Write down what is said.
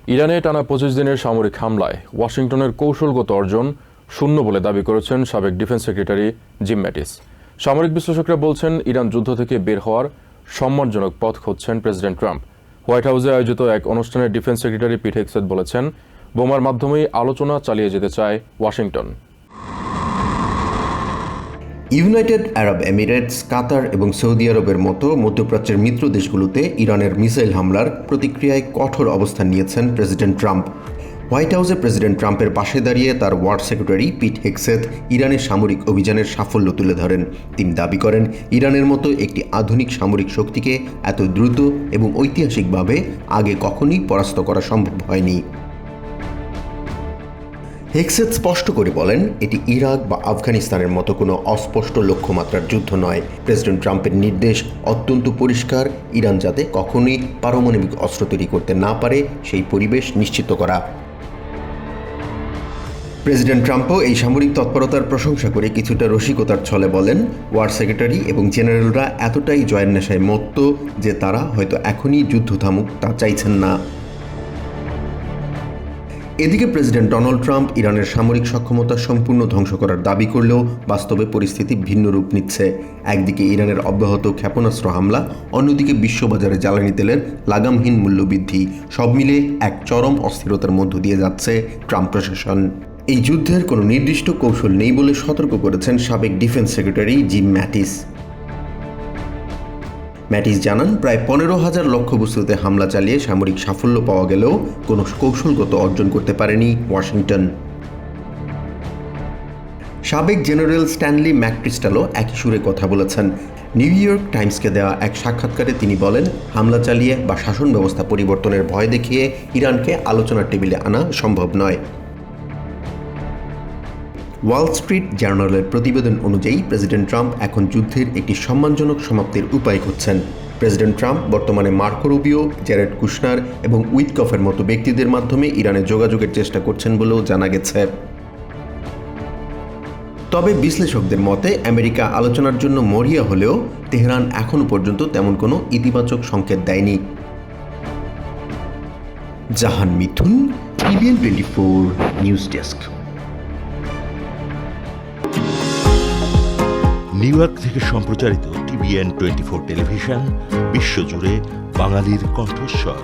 ইরানে টানা ২৫ দিনের সামরিক হামলায় ওয়াশিংটনের কৌশলগত অর্জন শূন্য বলে দাবি করেছেন সাবেক ডিফেন্স সেক্রেটারি জিম ম্যাটিস। সামরিক বিশ্লেষকরা বলছেন, ইরান যুদ্ধ থেকে বের হওয়ার সম্মানজনক পথ খুঁজছেন প্রেসিডেন্ট ট্রাম্প। হোয়াইট হাউসে আয়োজিত এক অনুষ্ঠানে ডিফেন্স সেক্রেটারি পিট হেগসেথ বলেছেন, বোমার মাধ্যমেই আলোচনা চালিয়ে যেতে চায় ওয়াশিংটন। ইউনাইটেড আরব এমিরেটস, কাতার এবং সৌদি আরবের মতো মধ্যপ্রাচ্যের মিত্র দেশগুলোতে ইরানের মিসাইল হামলার প্রতিক্রিয়ায় কঠোর অবস্থান নিয়েছেন প্রেসিডেন্ট ট্রাম্প। হোয়াইট হাউসে প্রেসিডেন্ট ট্রাম্পের পাশে দাঁড়িয়ে তার ওয়ার সেক্রেটারি পিট হেগসেথ ইরানের সামরিক অভিযানের সাফল্য তুলে ধরেন। তিনি দাবি করেন, ইরানের মতো একটি আধুনিক সামরিক শক্তিকে এত দ্রুত এবং ঐতিহাসিকভাবে আগে কখনোই পরাস্ত করা সম্ভব হয়নি। হেগসেথ স্পষ্ট করে বলেন, এটি ইরাক বা আফগানিস্তানের মতো কোনো অস্পষ্ট লক্ষ্যমাত্রার যুদ্ধ নয়। প্রেসিডেন্ট ট্রাম্পের নির্দেশ অত্যন্ত পরিষ্কার, ইরান যাতে কখনোই পারমাণবিক অস্ত্র তৈরি করতে না পারে সেই পরিবেশ নিশ্চিত করা। প্রেসিডেন্ট ট্রাম্পও এই সামরিক তৎপরতার প্রশংসা করে কিছুটা রসিকতার ছলে বলেন, ওয়ার সেক্রেটারি এবং জেনারেলরা এতটাই জয়ের নেশায় মত্ত যে তারা হয়তো এখনই যুদ্ধ থামুক তা চাইছেন না। এদিকে প্রেসিডেন্ট ডোনাল্ড ট্রাম্প ইরানের সামরিক সক্ষমতা সম্পূর্ণ ধ্বংস করার দাবি করলেও বাস্তবে পরিস্থিতি ভিন্ন রূপ নিচ্ছে। একদিকে ইরানের অব্যাহত ক্ষেপণাস্ত্র হামলা, অন্যদিকে বিশ্ববাজারে জ্বালানি তেলের লাগামহীন মূল্যবৃদ্ধি, সব মিলে এক চরম অস্থিরতার মধ্য দিয়ে যাচ্ছে ট্রাম্প প্রশাসন। এই যুদ্ধের কোনো নির্দিষ্ট কৌশল নেই বলে সতর্ক করেছেন সাবেক defence secretary gym Mattis. Mattis জানান, প্রায় 15,000 লক্ষ্যবস্তুতে হামলা চালিয়ে সামরিক সাফল্য পাওয়া গেলেও কোনো কৌশলগত অর্জন করতে পারেনি ওয়াশিংটন। সাবেক জেনারেল স্ট্যানলি ম্যাকক্রিস্টালও একই সুরে কথা বলেছেন। নিউ ইয়র্ক টাইমসকে দেওয়া এক সাক্ষাৎকারে তিনি বলেন, হামলা চালিয়ে বা শাসন ব্যবস্থা পরিবর্তনের ভয় দেখিয়ে ইরানকে আলোচনার টেবিলে আনা সম্ভব নয়। ওয়াল স্ট্রিট জার্নালের প্রতিবেদন অনুযায়ী প্রেসিডেন্ট ট্রাম্প এখন যুদ্ধের একটি সম্মানজনক সমাপ্তির উপায় খুঁজছেন। প্রেসিডেন্ট ট্রাম্প বর্তমানে মার্কো রুবিও, জ্যারেড কুশনার এবং উইটকফের মতো ব্যক্তিদের মাধ্যমে ইরানে যোগাযোগের চেষ্টা করছেন বলেও জানা গেছে। তবে বিশ্লেষকদের মতে আমেরিকা আলোচনার জন্য মরিয়া হলেও তেহরান এখনও পর্যন্ত তেমন কোনো ইতিবাচক সংকেত দেয়নি। জাহান মিথুন, TVN 24 news desk. New York থেকে সম্প্রচারিত TVN 24 টেলিভিশন বিশ্বজুড়ে বাঙালির কণ্ঠস্বর।